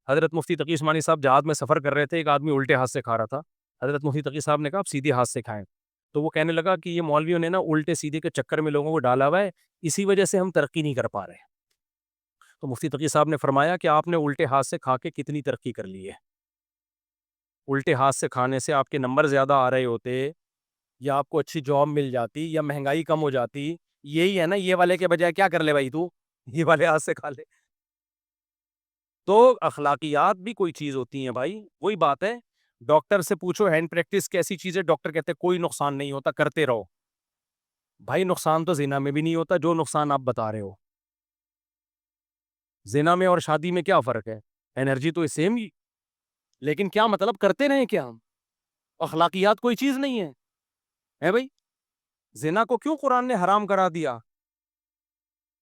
حضرت مفتی تقی عثمانی صاحب جہاد میں سفر کر رہے تھے, ایک آدمی الٹے ہاتھ سے کھا رہا تھا. حضرت مفتی تقی صاحب نے کہا آپ سیدھے ہاتھ سے کھائیں. تو وہ کہنے لگا کہ یہ مولویوں نے نا الٹے سیدھے کے چکر میں لوگوں کو ڈالا ہوا ہے, اسی وجہ سے ہم ترقی نہیں کر پا رہے. تو مفتی تقی صاحب نے فرمایا کہ آپ نے الٹے ہاتھ سے کھا کے کتنی ترقی کر لی ہے. الٹے ہاتھ سے کھانے سے آپ کے نمبر زیادہ آ رہے ہوتے, یا آپ کو اچھی جاب مل جاتی, یا مہنگائی کم ہو جاتی. یہی ہے نا, یہ والے کے بجائے کیا کر لے بھائی تو یہ والے ہاتھ سے کھا لے. تو اخلاقیات بھی کوئی چیز ہوتی ہیں بھائی. وہی بات ہے, ڈاکٹر سے پوچھو ہینڈ پریکٹس کیسی چیز ہے, ڈاکٹر کہتے ہیں کوئی نقصان نہیں ہوتا, کرتے رہو. بھائی نقصان تو زنا میں بھی نہیں ہوتا جو نقصان آپ بتا رہے ہو. زنا میں اور شادی میں کیا فرق ہے؟ انرجی تو سیم ہی, لیکن کیا مطلب کرتے رہیں کیا ہم؟ اخلاقیات کوئی چیز نہیں ہے بھائی. زنا کو کیوں قرآن نے حرام کرا دیا؟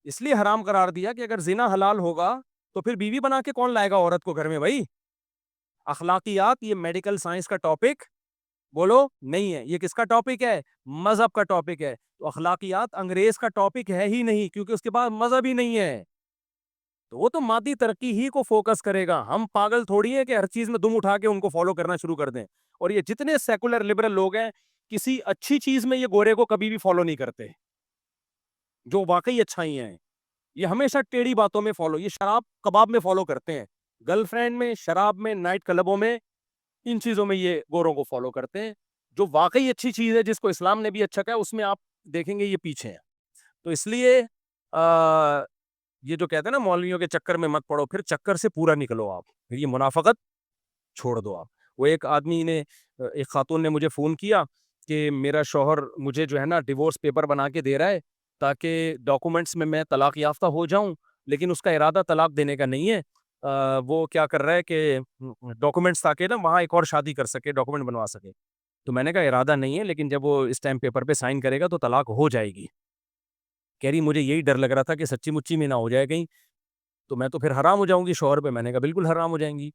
اس لیے حرام قرار دیا کہ اگر زنا حلال ہوگا تو پھر بیوی بنا کے کون لائے گا عورت کو گھر میں بھائی؟ اخلاقیات یہ میڈیکل سائنس کا ٹاپک بولو نہیں ہے, یہ کس کا ٹاپک ہے؟ مذہب کا ٹاپک ہے. تو اخلاقیات انگریز کا ٹاپک ہے ہی نہیں, کیونکہ اس کے بعد مذہب ہی نہیں ہے. تو وہ تو مادی ترقی ہی کو فوکس کرے گا. ہم پاگل تھوڑی ہے کہ ہر چیز میں دم اٹھا کے ان کو فالو کرنا شروع کر دیں. اور یہ جتنے سیکولر لبرل لوگ ہیں, کسی اچھی چیز میں یہ گورے کو کبھی بھی فالو نہیں کرتے جو واقعی اچھائی ہیں. یہ ہمیشہ ٹیڑھی باتوں میں فالو, یہ شراب کباب میں فالو کرتے ہیں, گرل فرینڈ میں, شراب میں, نائٹ کلبوں میں, ان چیزوں میں یہ گوروں کو فالو کرتے ہیں. جو واقعی اچھی چیز ہے جس کو اسلام نے بھی اچھا کہا, اس میں آپ دیکھیں گے یہ پیچھے ہیں. تو اس لیے یہ جو کہتے ہیں نا مولویوں کے چکر میں مت پڑو, پھر چکر سے پورا نکلو آپ, پھر یہ منافقت چھوڑ دو آپ. وہ ایک آدمی نے, ایک خاتون نے مجھے فون کیا کہ میرا شوہر مجھے جو ہے نا ڈیورس پیپر بنا کے دے رہا ہے تاکہ ڈاکومنٹس میں طلاق یافتہ ہو جاؤں, لیکن اس کا ارادہ طلاق دینے کا نہیں ہے. وہ کیا کر رہا ہے کہ ڈاکومنٹس تاکہ نا وہاں ایک اور شادی کر سکے, ڈاکومنٹ بنوا سکے. تو میں نے کہا ارادہ نہیں ہے, لیکن جب وہ اس ٹائم پیپر پہ سائن کرے گا تو طلاق ہو جائے گی. کہہ رہی مجھے یہی ڈر لگ رہا تھا کہ سچی مچی میں نہ ہو جائے کہیں, تو میں تو پھر حرام ہو جاؤں گی شوہر پہ. میں نے کہا بالکل حرام ہو جائیں گی.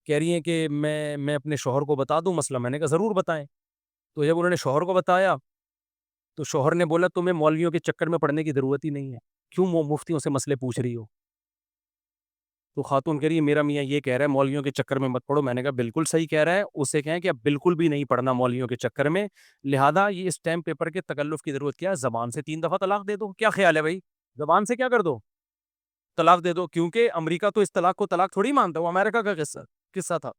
کہہ رہی ہیں کہ میں اپنے شوہر کو بتا دوں مسئلہ. میں نے کہا ضرور بتائیں. تو جب انہوں نے شوہر کو بتایا تو شوہر نے بولا تمہیں مولویوں کے چکر میں پڑنے کی ضرورت ہی نہیں ہے, کیوں مفتیوں سے مسئلے پوچھ رہی ہو؟ تو خاتون کہہ رہی ہے میرا میاں یہ کہہ رہا ہے مولویوں کے چکر میں مت پڑو. میں نے کہا بالکل صحیح کہہ رہا ہے, اسے کہیں کہ اب بالکل بھی نہیں پڑھنا مولویوں کے چکر میں, لہذا یہ اس ٹائم پیپر کے تکلف کی ضرورت کیا ہے, زبان سے 3 دفعہ طلاق دے دو. کیا خیال ہے بھائی؟ زبان سے کیا کر دو, طلاق دے دو. کیونکہ امریکہ تو اس طلاق کو طلاق تھوڑی مانتا, وہ امریکہ کا قصہ تھا.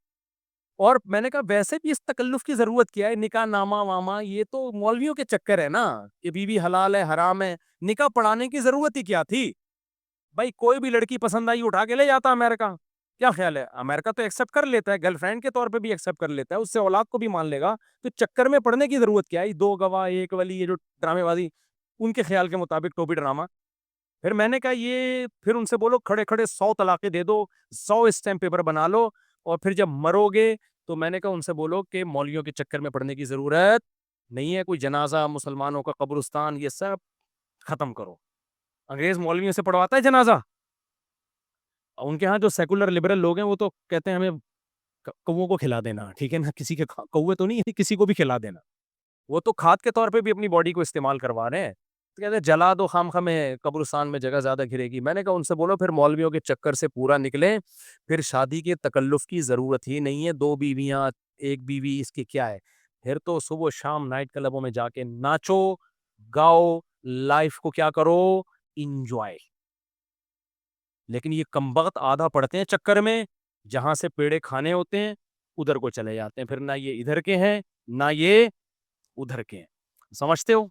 اور میں نے کہا ویسے بھی اس تکلف کی ضرورت کیا ہے, نکاح نامہ واما یہ تو مولویوں کے چکر ہے نا, کہ بیوی حلال ہے حرام ہے, نکاح پڑھانے کی ضرورت ہی کیا تھی بھائی؟ کوئی بھی لڑکی پسند آئی اٹھا کے لے جاتا امریکہ. کیا خیال ہے؟ امریکہ تو ایکسپٹ کر لیتا ہے, گرل فرینڈ کے طور پہ بھی ایکسپٹ کر لیتا ہے, اس سے اولاد کو بھی مان لے گا. تو چکر میں پڑنے کی ضرورت کیا ہے؟ 2 گواہ 1 ولی, یہ جو ڈرامے بازی ان کے خیال کے مطابق ٹوپی ڈرامہ. پھر میں نے کہا یہ پھر ان سے بولو کھڑے کھڑے 100 طلاقیں دے دو, 100 اسٹیمپ پیپر بنا لو, اور پھر جب مرو گے تو میں نے کہا ان سے بولو کہ مولویوں کے چکر میں پڑنے کی ضرورت نہیں ہے, کوئی جنازہ مسلمانوں کا قبرستان یہ سب ختم کرو. انگریز مولویوں سے پڑھواتا ہے جنازہ؟ ان کے ہاں جو سیکولر لبرل لوگ ہیں وہ تو کہتے ہیں ہمیں کووں کو کھلا دینا, ٹھیک ہے نا, کسی کے کوے تو نہیں, کسی کو بھی کھلا دینا. وہ تو کھاد کے طور پہ بھی اپنی باڈی کو استعمال کروا رہے ہیں. تو کہتے ہیں جلا دو خام خام میں, قبرستان میں جگہ زیادہ گھرے گی. میں نے کہا ان سے بولو پھر مولویوں کے چکر سے پورا نکلیں, پھر شادی کے تکلف کی ضرورت ہی نہیں ہے. 2 بیویاں 1 بیوی اس کی کیا ہے؟ پھر تو صبح شام نائٹ کلبوں میں جا کے ناچو گاؤ, لائف کو کیا کرو, انجوائے. لیکن یہ کمبخت آدھا پڑھتے ہیں چکر میں, جہاں سے پیڑے کھانے ہوتے ہیں ادھر کو چلے جاتے ہیں. پھر نہ یہ ادھر کے ہیں نہ یہ ادھر کے ہیں. سمجھتے ہو؟